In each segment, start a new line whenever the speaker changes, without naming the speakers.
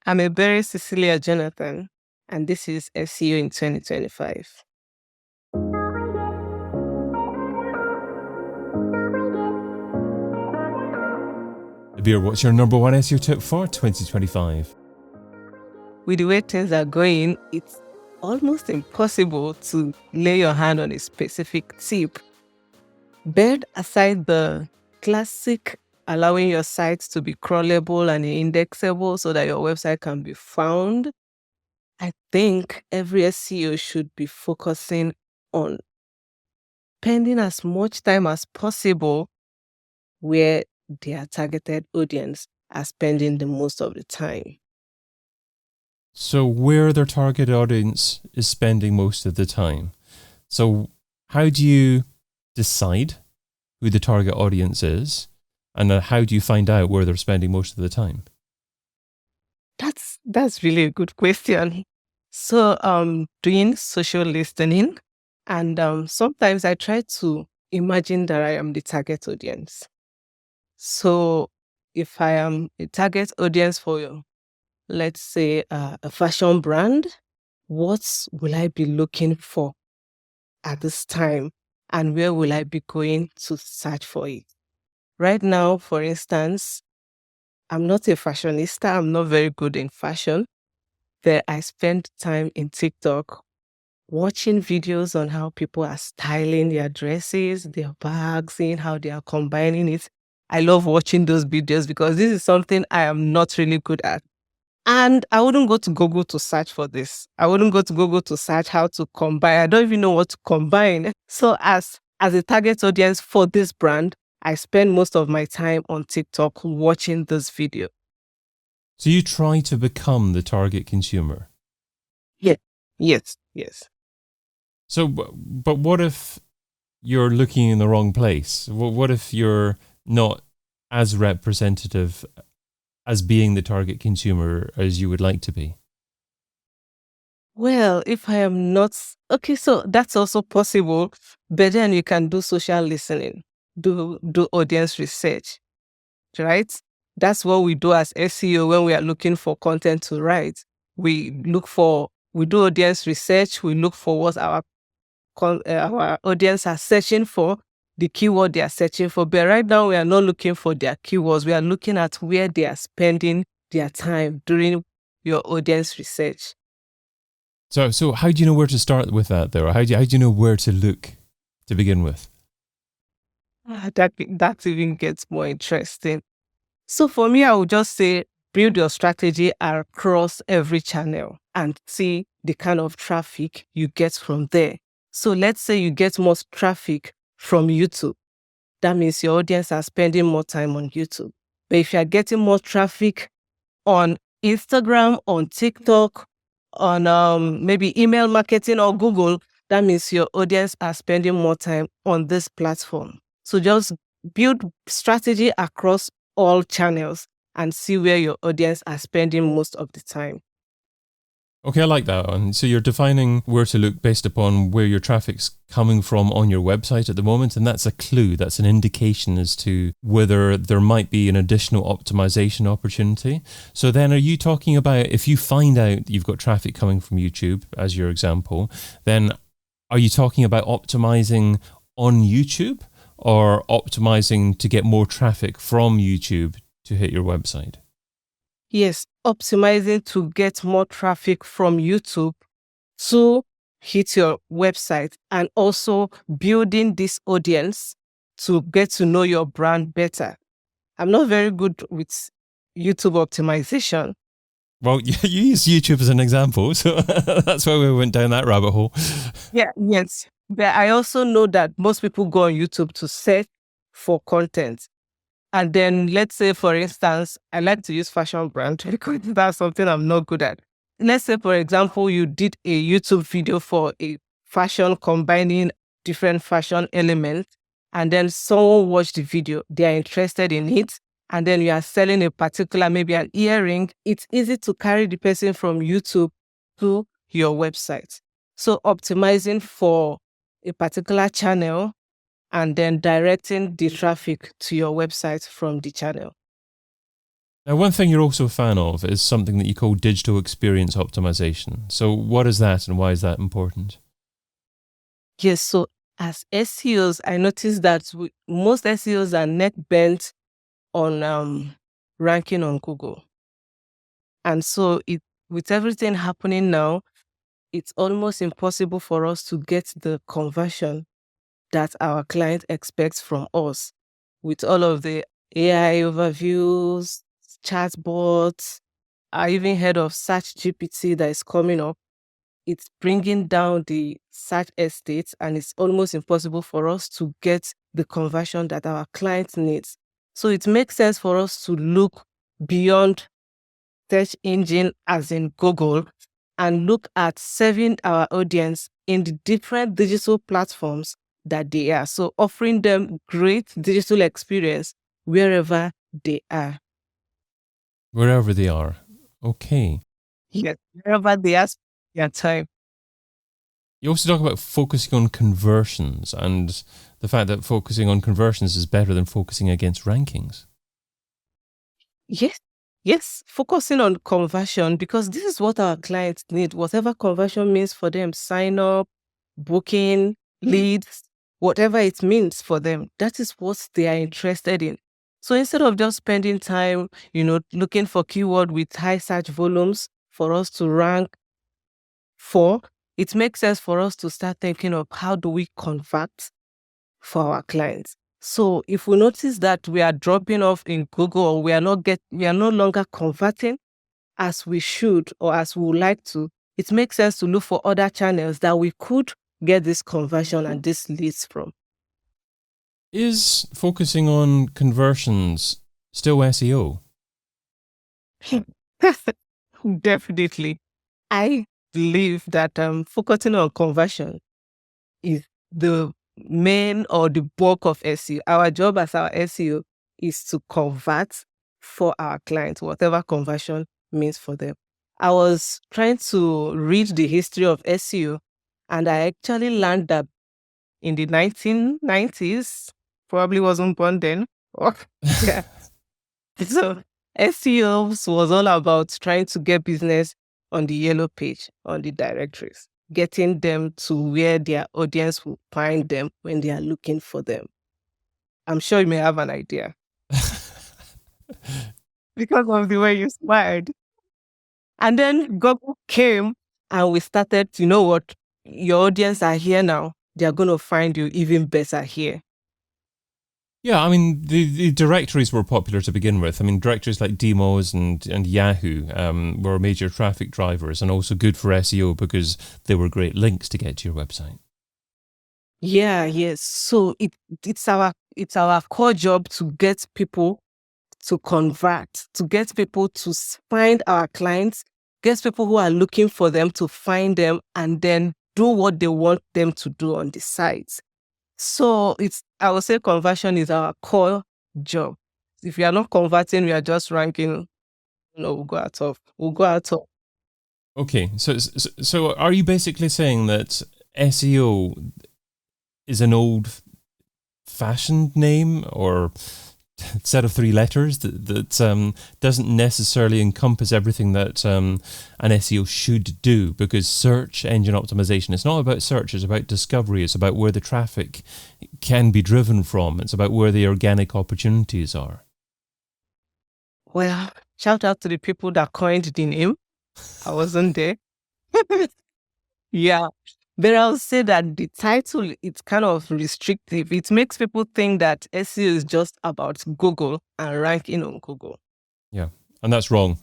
I'm Ebere Cecilia Jonathan, and this is SEO in 2025.
Abir, what's your number one SEO tip for 2025?
With the way things are going, it's almost impossible to lay your hand on a specific tip. But aside the classic allowing your site to be crawlable and indexable so that your website can be found, I think every SEO should be focusing on spending as much time as possible where their targeted audience are spending the most of the time.
So where their target audience is spending most of the time. So how do you decide who the target audience is? And how do you find out where they're spending most of the time?
That's really a good question. So doing social listening, and sometimes I try to imagine that I am the target audience. So if I am a target audience for, let's say, a fashion brand, what will I be looking for at this time, and where will I be going to search for it? Right now, for instance, I'm not a fashionista. I'm not very good in fashion. But I spend time in TikTok watching videos on how people are styling their dresses, their bags, seeing how they are combining it. I love watching those videos because this is something I am not really good at. And I wouldn't go to Google to search for this. I wouldn't go to Google to search how to combine. I don't even know what to combine. So as a target audience for this brand, I spend most of my time on TikTok watching this video.
So you try to become the target consumer.
Yes.
So, but what if you're looking in the wrong place? What if you're not as representative as being the target consumer as you would like to be?
Well, if I am not okay, so that's also possible. But then you can do social listening, do audience research, right? That's what we do as SEO when we are looking for content to write. We do audience research. We look for what our audience are searching for, the keyword they are searching for. But right now, we are not looking for their keywords. We are looking at where they are spending their time during your audience research.
So how do you know where to start with that, though? How do you know where to look to begin with?
That even gets more interesting. So for me, I would just say build your strategy across every channel and see the kind of traffic you get from there. So let's say you get more traffic from YouTube. That means your audience are spending more time on YouTube. But if you're getting more traffic on Instagram, on TikTok, on maybe email marketing or Google, that means your audience are spending more time on this platform. So just build strategy across all channels and see where your audience are spending most of the time.
Okay, I like that one. So you're defining where to look based upon where your traffic's coming from on your website at the moment, and that's a clue, that's an indication as to whether there might be an additional optimization opportunity. So then are you talking about, if you find out you've got traffic coming from YouTube, as your example, then are you talking about optimizing on YouTube or optimizing to get more traffic from YouTube to hit your website?
Yes, optimizing to get more traffic from YouTube to hit your website, and also building this audience to get to know your brand better. I'm not very good with YouTube optimization.
Well, you use YouTube as an example, so that's why we went down that rabbit hole.
Yes. But I also know that most people go on YouTube to search for content. And then let's say, for instance, I like to use fashion brand because that's something I'm not good at. Let's say, for example, you did a YouTube video for a fashion combining different fashion elements, and then someone watched the video, they are interested in it, and then you are selling a particular, maybe an earring. It's easy to carry the person from YouTube to your website. So optimizing for a particular channel and then directing the traffic to your website from the channel.
Now, one thing you're also a fan of is something that you call digital experience optimization. So what is that and why is that important?
Yes, so as SEOs, I noticed that most SEOs are neck bent on ranking on Google. And so with everything happening now, it's almost impossible for us to get the conversion that our client expects from us with all of the AI overviews, chatbots. I even heard of Search GPT that is coming up. It's bringing down the search estate, and it's almost impossible for us to get the conversion that our client needs. So it makes sense for us to look beyond search engine as in Google and look at serving our audience in the different digital platforms that they are. So offering them great digital experience wherever they are.
Wherever they are. Okay.
Yes, wherever they are, their time.
You also talk about focusing on conversions and the fact that focusing on conversions is better than focusing against rankings.
Yes, yes, focusing on conversion because this is what our clients need. Whatever conversion means for them, sign up, booking, leads, whatever it means for them, that is what they are interested in. So instead of just spending time, looking for keyword with high search volumes for us to rank for, it makes sense for us to start thinking of how do we convert for our clients. So if we notice that we are dropping off in Google or we are no longer converting as we should or as we would like to, it makes sense to look for other channels that we could get this conversion and this leads from.
Is focusing on conversions still SEO?
Definitely. I believe that focusing on conversion is the main or the bulk of SEO. Our job as our SEO is to convert for our clients, whatever conversion means for them. I was trying to read the history of SEO, and I actually learned that in the 1990s, probably wasn't born then. Yeah. So SEO was all about trying to get business on the yellow page, on the directories, getting them to where their audience will find them when they are looking for them. I'm sure you may have an idea because of the way you smiled. And then Google came and we started, you know what, your audience are here now. They're going to find you even better here.
Yeah, I mean, the directories were popular to begin with. I mean, directories like Demos and Yahoo were major traffic drivers and also good for SEO because they were great links to get to your website.
Yeah, yes. So it's our core job to get people to convert, to get people to find our clients, get people who are looking for them to find them and then do what they want them to do on the site. So I would say conversion is our core job. If we are not converting, we are just ranking, we'll go out of.
Okay, so are you basically saying that SEO is an old-fashioned name or set of three letters that doesn't necessarily encompass everything that an SEO should do, because search engine optimization, it's not about search, it's about discovery, it's about where the traffic can be driven from, it's about where the organic opportunities are.
Well, shout out to the people that coined the name. I wasn't there. Yeah. But I'll say that the title, it's kind of restrictive. It makes people think that SEO is just about Google and ranking on Google.
Yeah, and that's wrong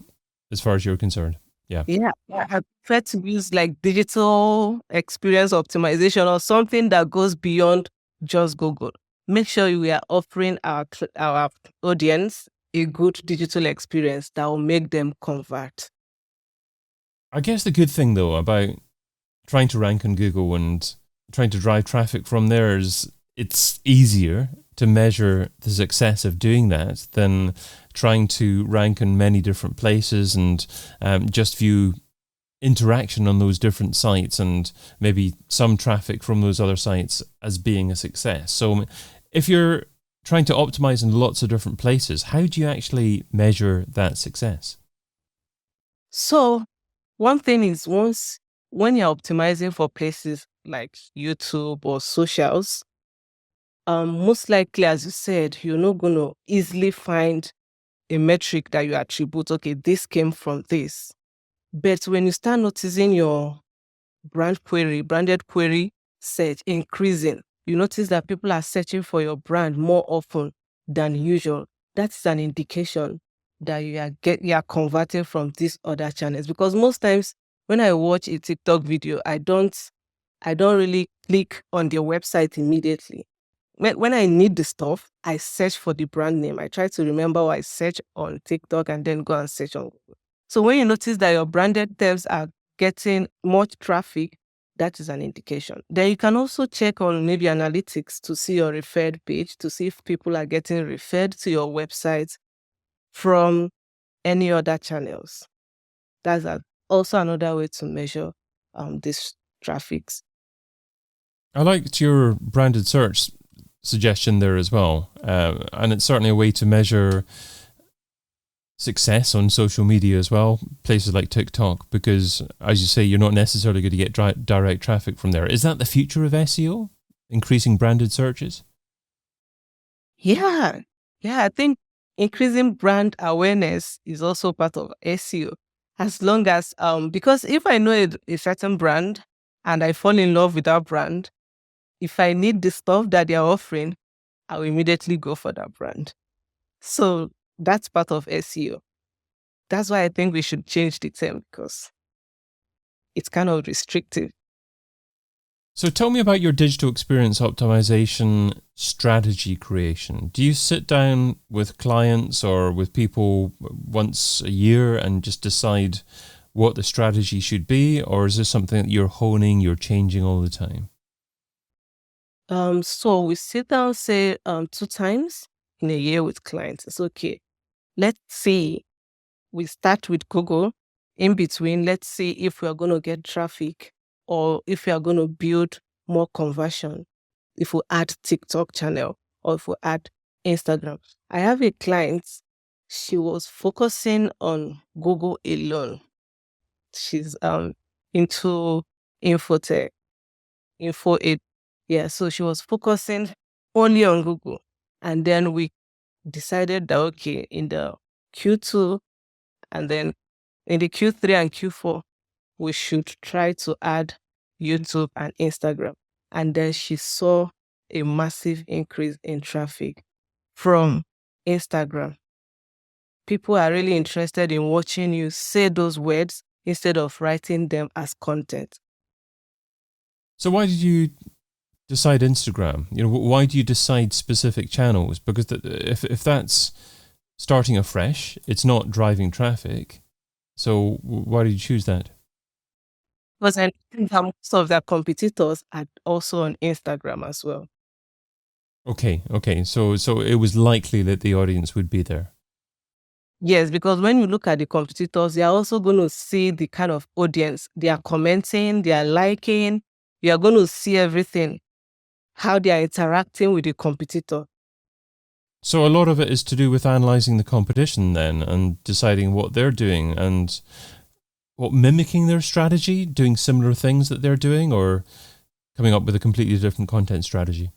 as far as you're concerned. Yeah.
Yeah. I prefer to use like digital experience optimization or something that goes beyond just Google. Make sure we are offering our audience a good digital experience that will make them convert.
I guess the good thing, though, about trying to rank on Google and trying to drive traffic from there is it's easier to measure the success of doing that than trying to rank in many different places and just view interaction on those different sites and maybe some traffic from those other sites as being a success. So if you're trying to optimize in lots of different places. How do you actually measure that success?
So one thing is, when you're optimizing for places like YouTube or socials, most likely, as you said, you're not going to easily find a metric that you attribute, okay, this came from this. But when you start noticing your branded query search increasing, you notice that people are searching for your brand more often than usual. That's an indication that you are converting from these other channels. Because most times when I watch a TikTok video, I don't really click on their website immediately. When I need the stuff, I search for the brand name. I try to remember what I search on TikTok and then go and search on Google. So when you notice that your branded devs are getting much traffic, that is an indication. Then you can also check on maybe analytics to see your referred page, to see if people are getting referred to your website from any other channels. That's also another way to measure these traffics.
I liked your branded search suggestion there as well. And it's certainly a way to measure success on social media as well, places like TikTok, because as you say, you're not necessarily going to get direct traffic from there. Is that the future of SEO? Increasing branded searches?
Yeah. Yeah, I think increasing brand awareness is also part of SEO. As long as, because if I know a certain brand and I fall in love with that brand, if I need the stuff that they're offering, I will immediately go for that brand. So that's part of SEO. That's why I think we should change the term, because it's kind of restrictive.
So tell me about your digital experience optimization strategy creation. Do you sit down with clients or with people once a year and just decide what the strategy should be? Or is this something that you're honing, you're changing all the time?
So we sit down, say, 2 times in a year with clients. It's okay. Let's see. We start with Google. In between, let's see if we are going to get traffic or if we are going to build more conversion. If we add TikTok channel or if we add Instagram. I have a client. She was focusing on Google alone. She's into infotech, info ed. Yeah, so she was focusing only on Google. And then we decided that, okay, in the Q2 and then in the Q3 and Q4, we should try to add YouTube and Instagram. And then she saw a massive increase in traffic from Instagram. People are really interested in watching you say those words instead of writing them as content.
So why did you decide Instagram? Why do you decide specific channels? Because if that's starting afresh, it's not driving traffic. So why did you choose that?
Because I think that most of their competitors are also on Instagram as well.
Okay. So it was likely that the audience would be there.
Yes, because when you look at the competitors, you're also going to see the kind of audience they are commenting, they are liking. You are going to see everything, how they are interacting with the competitor.
So a lot of it is to do with analyzing the competition then and deciding what they're doing and mimicking their strategy, doing similar things that they're doing, or coming up with a completely different content strategy.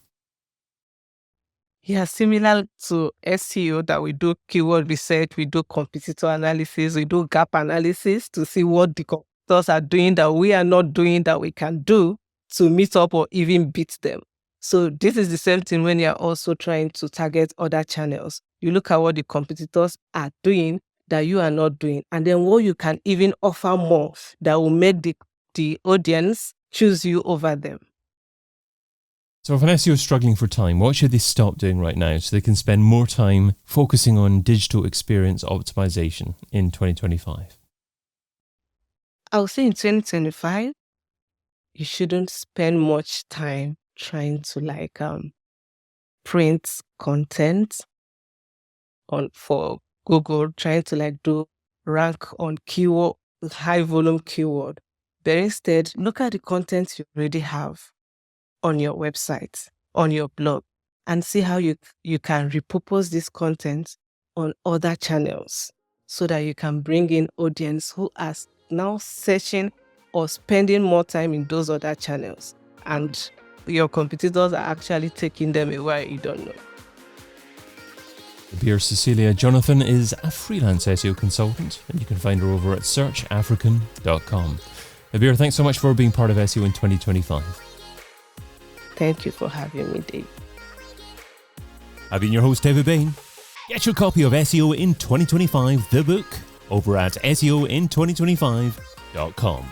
Yeah, similar to SEO that we do keyword research, we do competitor analysis, we do gap analysis to see what the competitors are doing that we are not doing that we can do to meet up or even beat them. So this is the same thing when you're also trying to target other channels. You look at what the competitors are doing that you are not doing, and then what you can even offer more that will make the audience choose you over them.
So if an SEO is struggling for time, what should they stop doing right now so they can spend more time focusing on digital experience optimization in 2025?
I would say in 2025, you shouldn't spend much time trying to print content for Google, trying to do rank on keyword, high volume keyword. But instead, look at the content you already have on your website, on your blog. and see how you can repurpose this content on other channels so that you can bring in audience who are now searching or spending more time in those other channels, and your competitors are actually taking them away. You don't know.
Ebere Cecilia Jonathan is a freelance SEO consultant, and you can find her over at searchafrican.com. Ebere, thanks so much for being part of SEO in 2025.
Thank you for having me, Dave.
I've been your host, David Bain. Get your copy of SEO in 2025, the book, over at seoin2025.com.